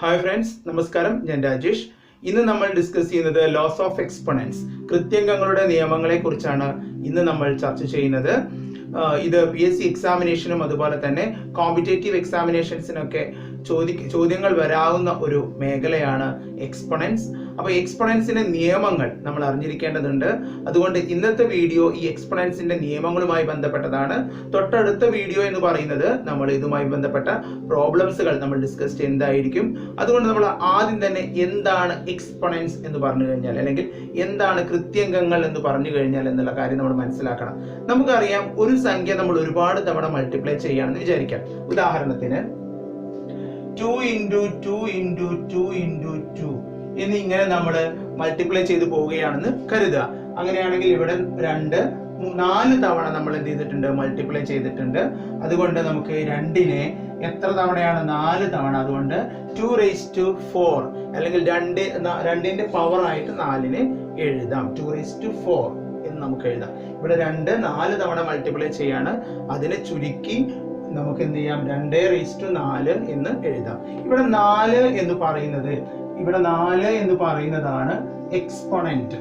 Hi friends, നമസ്കാരം. ഞാൻ രാജേഷ്. ഇന്ന് നമ്മൾ ഡിസ്കസ് ചെയ്യുന്നത് ലോസ് ഓഫ് എക്സ്പൊണൻസ്, കൃത്യംഗങ്ങളുടെ നിയമങ്ങളെ കുറിച്ചാണ് ഇന്ന് നമ്മൾ ചർച്ച ചെയ്യുന്നത്. ഇത് PSC എക്സാമിനേഷനും അതുപോലെ തന്നെ കോമ്പറ്റേറ്റീവ് എക്സാമിനേഷൻസിനൊക്കെ ചോദ്യങ്ങൾ വരാവുന്ന ഒരു മേഖലയാണ് എക്സ്പൊണൻസ്. അപ്പോൾ എക്സ്പൊണൻസിന്റെ നിയമങ്ങൾ നമ്മൾ അറിഞ്ഞിരിക്കേണ്ടതുണ്ട്. അതുകൊണ്ട് ഇന്നത്തെ വീഡിയോ ഈ എക്സ്പൊണൻസിന്റെ നിയമങ്ങളുമായി ബന്ധപ്പെട്ടതാണ്. തൊട്ടടുത്ത വീഡിയോ എന്ന് പറയുന്നത് നമ്മൾ ഇതുമായി ബന്ധപ്പെട്ട പ്രോബ്ലംസുകൾ നമ്മൾ ഡിസ്കസ് ചെയ്യുന്നതായിരിക്കും. അതുകൊണ്ട് നമ്മൾ ആദ്യം തന്നെ എന്താണ് എക്സ്പൊണൻസ് എന്ന് പറഞ്ഞു കഴിഞ്ഞാൽ, അല്ലെങ്കിൽ എന്താണ് കൃത്യംഗങ്ങൾ എന്ന് പറഞ്ഞു കഴിഞ്ഞാൽ എന്നുള്ള കാര്യം നമ്മൾ മനസ്സിലാക്കണം. നമുക്കറിയാം, ഒരു സംഖ്യ നമ്മൾ ഒരുപാട് തവണ മൾട്ടിപ്ലൈ ചെയ്യുകയാണെന്ന് വിചാരിക്കാം. ഉദാഹരണത്തിന് 2 × 2 × 2 × 2 എന്നിങ്ങനെ നമ്മൾ മൾട്ടിപ്ലൈ ചെയ്ത് പോവുകയാണെന്ന് കരുതുക. അങ്ങനെയാണെങ്കിൽ ഇവിടെ 4 തവണ നമ്മൾ എന്ത് ചെയ്തിട്ടുണ്ട്, മൾട്ടിപ്ലൈ ചെയ്തിട്ടുണ്ട്. അതുകൊണ്ട് നമുക്ക് 2നെ എത്ര തവണയാണ്? 4 തവണ. അതുകൊണ്ട് 2⁴, അല്ലെങ്കിൽ 2ന്റെ പവർ ആയിട്ട് 4നെ എഴുതാം. 2⁴ എന്ന് നമുക്ക് എഴുതാം. ഇവിടെ 4 തവണ മൾട്ടിപ്ലൈ ചെയ്യാണ്. അതിനെ ചുരുക്കി നമുക്ക് എന്ത് ചെയ്യാം? 2⁴ എന്ന് എഴുതാം. ഇവിടെ 4 എന്ന് പറയുന്നതാണ് എക്സ്പൊണന്റ്.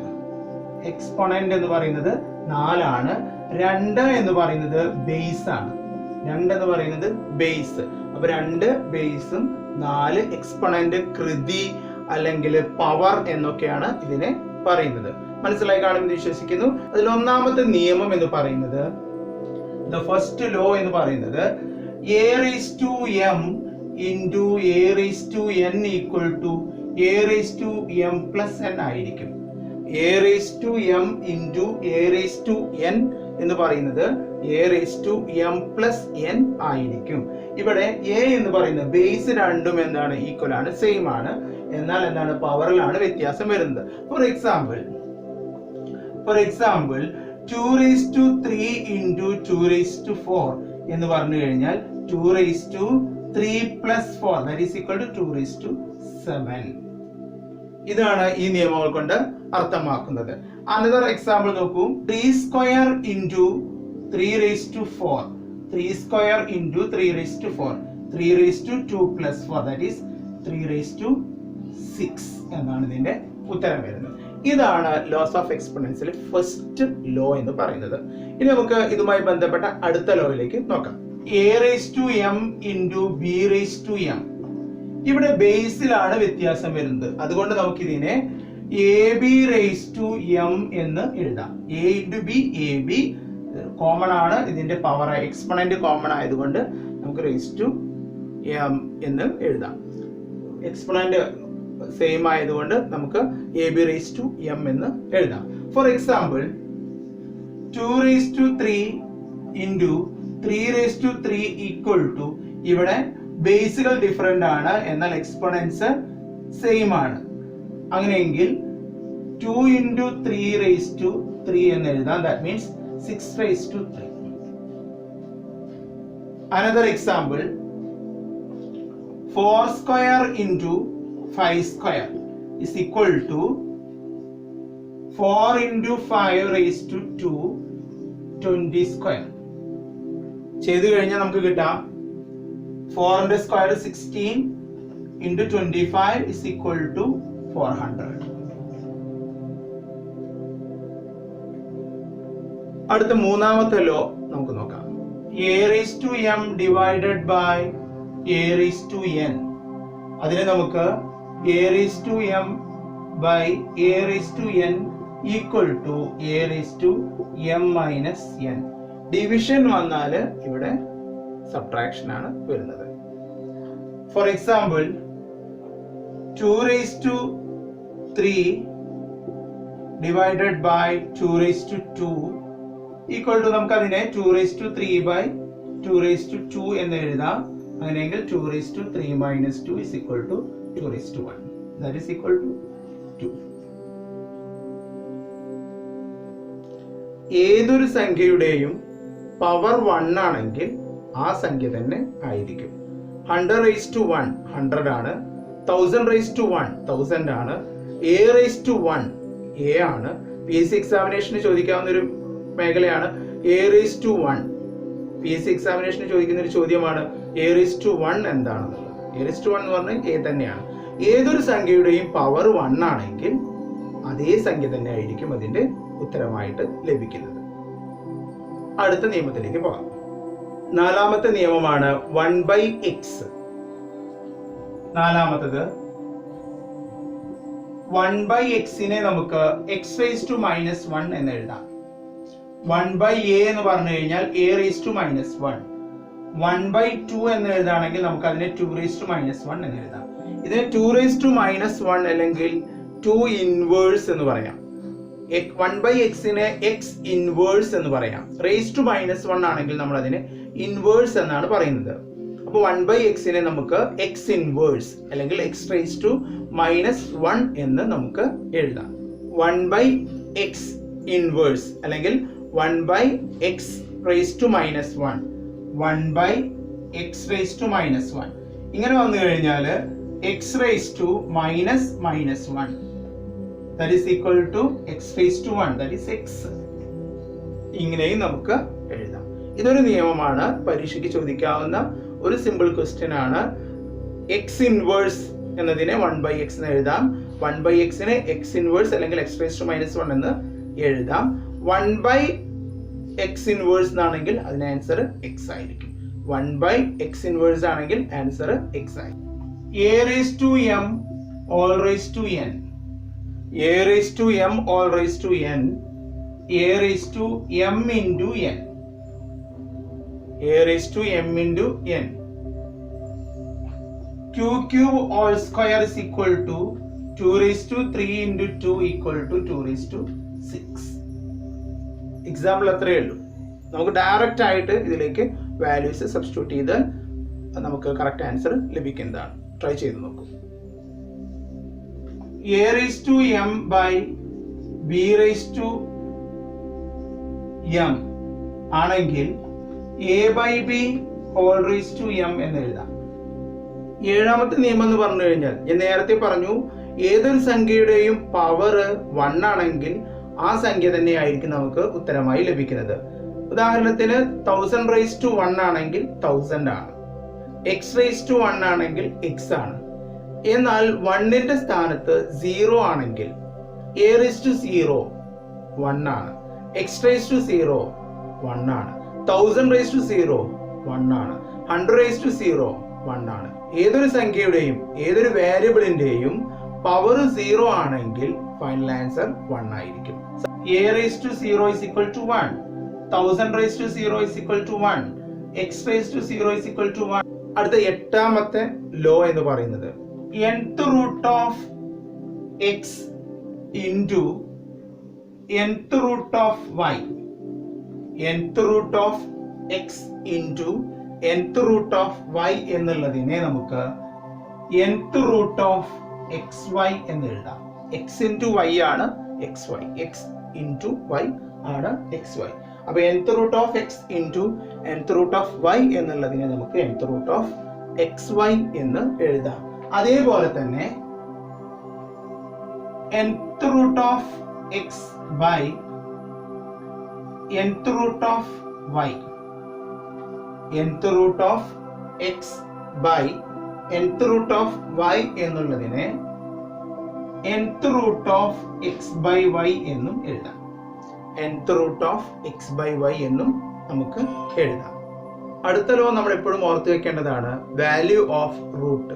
എക്സ്പൊണന്റ് എന്ന് പറയുന്നത് 4 ആണ്. 2 എന്ന് പറയുന്നത് ബേസ് ആണ്. 2 എന്ന് പറയുന്നത് ബേസ്. അപ്പൊ 2 ബേസും 4 എക്സ്പൊണന്റ്, കൃതി അല്ലെങ്കിൽ പവർ എന്നൊക്കെയാണ് ഇതിനെ പറയുന്നത്. മനസ്സിലായി കാണുമെന്ന് വിശ്വസിക്കുന്നു. അതിൽ ഒന്നാമത്തെ നിയമം എന്ന് പറയുന്നത്, the first law എന്ന് പറയുന്നത്, a⁴m × a⁴n = a⁴m+n ആയിരിക്കും. a⁴m × a⁴n എന്ന് പറയുന്നത് a⁴m+n ആയിരിക്കും. ഇവിടെ a എന്ന് പറയുന്നത് ബേസ് രണ്ടും എന്താണ്? ഈക്വൽ ആണ്, സെയിം ആണ്. എന്നാൽ എന്താണ്? പവറിലാണ് വ്യത്യാസം വരുന്നത്. ഫോർ എക്സാമ്പിൾ 2�3× 2⁴ എന്ന് പറഞ്ഞു കഴിഞ്ഞാൽ 2�3+4 that is equal to 2�7. ഇതാണ് ഈ നിയമങ്ങൾ കൊണ്ട് അർത്ഥമാക്കുന്നത്. അനദർ എക്സാമ്പിൾ നോക്കൂ. 3² × 3⁴. 3² × 3⁴. 3⁴ that is 3�6 എന്നാണ് ഇതിന്റെ ഉത്തരം വരുന്നത്. ഇതാണ് ലോസ് ഓഫ് എക്സ്പൊണൻസിലെ ഫസ്റ്റ് ലോ എന്ന് പറയുന്നത്. ഇനി നമുക്ക് ഇതുമായി ബന്ധപ്പെട്ട അടുത്ത ലോയിലേക്ക് നോക്കാം. a⁴m × b⁴m. ഇവിടെ ബേസിലാണ് വ്യത്യാസം വരുന്നത്. അതുകൊണ്ട് നമുക്ക് ഇതിനെ ab⁴m എന്ന് എഴുതാം. a × b, ab കോമൺ ആണ്. ഇതിന്റെ പവർ എക്സ്പൊണന്റ് കോമൺ ആയതുകൊണ്ട് നമുക്ക് m എന്ന് എഴുതാം. എക്സ്പൊണന്റ് സെയിം ആയതുകൊണ്ട് നമുക്ക് ab⁴m എന്ന് എഴുതാം. ഫോർ എക്സാമ്പിൾ 2�3× 3⁵ ഇവിടെ ബേസുകൾ ഡിഫറെന്റ് ആണ്, എന്നാൽ എക്സ്പൊണൻസ് സെയിം ആണ്. അങ്ങനെയെങ്കിൽ 2 × 3⁵3 എന്ന് എഴുതാം. That means 6⁵3. Another example 4² × 5² is equal to 4 × 5⁵2 20². ചെയ്തു കഴിഞ്ഞാൽ നമുക്ക് കിട്ടാം 4ന്റെ സ്ക്വയർ 16 × 25 is equal to 400. അടുത്ത മൂന്നാമത്തെ ലോ നമുക്ക് നോക്കാം. a⁴m divided by a⁴n. അതിനെ നമുക്ക് a⁴m by a⁴n equal to a⁴m−n. Division വന്നാൽ ഇവിടെ സബ്ട്രാക്ഷൻ ആണ് വരുന്നത്. For example 2�3 divided by 2⁵2 equal to നമുക്ക് അതിനെ 2⁵3/2⁵2 എന്ന് എഴുതാം. അങ്ങനെയെങ്കിൽ 2⁵3−2 is equal to 2⁵1. that is equal to 2. ഏതൊരു സംഖ്യയുടെയും പവർ 1 ആണെങ്കിൽ ആ സംഖ്യ തന്നെ ആയിരിക്കും. 100⁻1 100 ആണ്. 1000⁻1 1000 ആണ്. a⁴1 a ആണ്. PSC എക്സാമിനേഷന് ചോദിക്കാവുന്ന ഒരു മേഖലയാണ് a⁴1. PSC എക്സാമിനേഷന് ചോദിക്കുന്ന ഒരു ചോദ്യമാണ് a⁴1 എന്താണെന്നുള്ളത്. A1 എന്ന് പറഞ്ഞാൽ A തന്നെയാണ്. ഏതൊരു സംഖ്യയുടെയും പവർ 1 ആണെങ്കിൽ അതേ സംഖ്യ തന്നെ ആയിരിക്കും അതിന്റെ ഉത്തരമായിട്ട് ലഭിക്കുന്നത്. അടുത്ത നിയമത്തിലേക്ക് പോകാം. നാലാമത്തെ നിയമമാണ് 1/x. നാലാമത്തത് 1/x-നെ നമുക്ക് x⁻⁻1 എന്ന് എഴുതാം. 1/a എന്ന് പറഞ്ഞു കഴിഞ്ഞാൽ a⁻⁻1. 1/2 എന്ന് എഴുതാണെങ്കിൽ നമുക്ക് അതിനെ 2⁻⁻1 എന്ന് എഴുതാം. ഇതിനെ 2⁻⁻1 അല്ലെങ്കിൽ 2 ഇൻവേഴ്സ് എന്ന് പറയാം. 1/x-നെ x ഇൻവേഴ്സ് എന്ന് പറയാം. raised-1 ആണെങ്കിൽ നമ്മൾ അതിനെ ഇൻവേഴ്സ് എന്നാണ് പറയുന്നത്. അപ്പോൾ 1/x-നെ നമുക്ക് x ഇൻവേഴ്സ് അല്ലെങ്കിൽ x⁻⁻1 എന്ന് നമുക്ക് എഴുതാം. 1/x ഇൻവേഴ്സ് അല്ലെങ്കിൽ 1/x⁻⁻1 1/x⁻⁻1 ഇങ്ങനെ വന്നു കഴിഞ്ഞാൽ x⁻⁻1 that is equal to x⁻1 that is x. ഇങ്ങനെയും നമുക്ക് എഴുതാം. ഇതൊരു നിയമമാണ്, പരീക്ഷയ്ക്ക് ചോദിക്കാവുന്ന ഒരു സിമ്പിൾ ക്വസ്റ്റ്യൻ ആണ്. x ഇൻവേഴ്സ് എന്നതിനെ 1/x എന്ന് എഴുതാം. 1/x-നെ x ഇൻവേഴ്സ് അല്ലെങ്കിൽ x⁻⁻1 എന്ന് എഴുതാം. 1/x ഇൻവേഴ്സ് ആണെങ്കിൽ അതിന് ആൻസർ x ആയിരിക്കും. 1/x ഇൻവേഴ്സ് ആണെങ്കിൽ ആൻസർ x ആയിരിക്കും. a⁻m all raised to n. a⁻m all raised to n. a⁻m into n. a⁻m into n. 2³ all square is equal to 2�3 into 2 equal to 2�6. Example അത്രയേ ഉള്ളൂ. നമുക്ക് direct ആയിട്ട് ഇതിലേക്ക് values substitute ചെയ്ത് നമുക്ക് correct answer ലഭിക്കുന്നതാണ്. Try ചെയ്ത് നോക്കൂ. a⁻m by b⁻m ആണെങ്കിൽ a/b all raised to m എന്ന് എഴുതാം. ഏഴാമത്തെ നിയമം എന്ന് പറഞ്ഞു കഴിഞ്ഞാൽ ഞാൻ നേരത്തെ പറഞ്ഞു, ഏതൊരു സംഖ്യയുടെയും പവർ 1 ആണെങ്കിൽ ആ സംഖ്യ തന്നെയായിരിക്കും നമുക്ക് ഉത്തരമായി ലഭിക്കുന്നത്. ഉദാഹരണത്തിന് 1000⁻1 ആണെങ്കിൽ 1000 ആണ്. x⁻1 ആണെങ്കിൽ x ആണ്. എന്നാൽ 1ന്റെ സ്ഥാനത്ത് 0 ആണെങ്കിൽ a⁻0 1 ആണ്. x⁻0 1 ആണ്. 1000⁻0 1 ആണ്. 100⁻0 1 ആണ്. ഏതൊരു സംഖ്യയുടെയും ഏതൊരു വേരിയബിളിന്റെയും പവർ 0 ആണെങ്കിൽ ഫൈനൽ ആൻസർ 1 ആയിരിക്കും. a⁻0 is equal to 1. 1000⁻0 is equal to 1. x⁻0 is equal to 1. അടുത്ത എട്ടാമത്തെ ലോ എന്ന് പറയുന്നത് nth root of x into nth root of y. nth root of x into nth root of y എന്നുള്ളതിനെ നമുക്ക് nth root of xy എന്ന് എഴുതാം. x into y ആണ് xy. x into y ആണ് xy. അപ്പോൾ nth root of x into nth root of y എന്നുള്ളതിനെ നമുക്ക് nth root of xy എന്ന് എഴുതാം. അതേപോലെ തന്നെ nth root of x by nth root of y. nth root of x by nth root of y എന്നുള്ളതിനെ nth root of x by y എന്നും എഴുതാം. nth root of x by y എന്നും നമുക്ക് എഴുതാം. അടുത്ത ലോ നമ്മൾ എപ്പോഴും ഓർത്ത് വെക്കേണ്ടതാണ് വാല്യൂ ഓഫ് റൂട്ട്.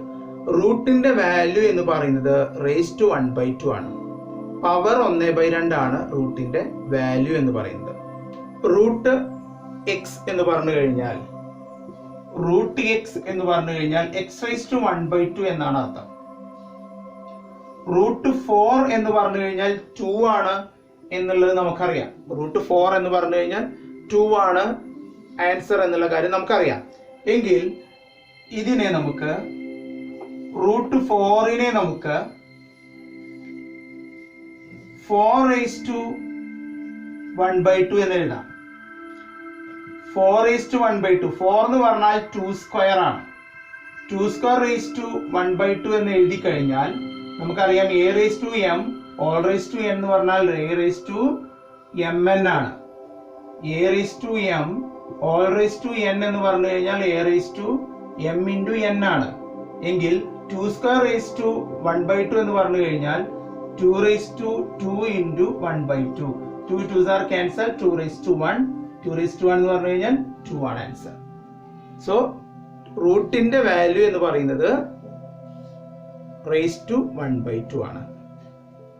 റൂട്ടിന്റെ വാല്യൂ എന്ന് പറയുന്നത് raised to 1/2 ആണ്. പവർ 1/2 ആണ് റൂട്ടിന്റെ വാല്യൂ എന്ന് പറയുന്നത്. റൂട്ട് എക്സ് എന്ന് പറഞ്ഞു കഴിഞ്ഞാൽ x⁻1/2 എന്നാണ് അർത്ഥം. √4 എന്ന് പറഞ്ഞു കഴിഞ്ഞാൽ 2 ആണ് എന്നുള്ളത് നമുക്കറിയാം. √4 എന്ന് പറഞ്ഞു കഴിഞ്ഞാൽ 2 ആണ് ആൻസർ എന്നുള്ള കാര്യം നമുക്കറിയാം. എങ്കിൽ ഇതിനെ നമുക്ക് √4നെ നമുക്ക് 4⁻1/2 എന്ന് എഴുതാം. 4⁻1/2. 4 എന്ന് പറഞ്ഞാൽ 2² ആണ്. 2² എന്ന് എഴുതി കഴിഞ്ഞാൽ നമുക്കറിയാം a⁻m all raised to n എന്ന് പറഞ്ഞാൽ a⁻mn ആണ്. a⁻m all raised to n എന്ന് പറഞ്ഞു കഴിഞ്ഞാൽ a⁻m into n ആണ്. എങ്കിൽ 2 സ്ക്വയർ റേസ് ടു 1/2 എന്ന് പറഞ്ഞു കഴിഞ്ഞാൽ 2 raise to 2 into 1/2. 2 2s are cancel, 2 raise to 1. 2 raise to 1 എന്ന് പറഞ്ഞു കഴിഞ്ഞാൽ 2 ആണ് ആൻസർ. സോ റൂട്ടിന്റെ വാല്യൂ എന്ന് പറയുന്നത് റേസ് ടു 1/2 ആണ്.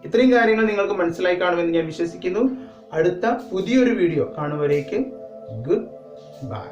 ഇത്രയും കാര്യങ്ങൾ നിങ്ങൾക്ക് മനസ്സിലായി കാണുമെന്ന് ഞാൻ വിശ്വസിക്കുന്നു. അടുത്ത പുതിയൊരു വീഡിയോ കാണുവരേക്ക് ഗുഡ് ബൈ.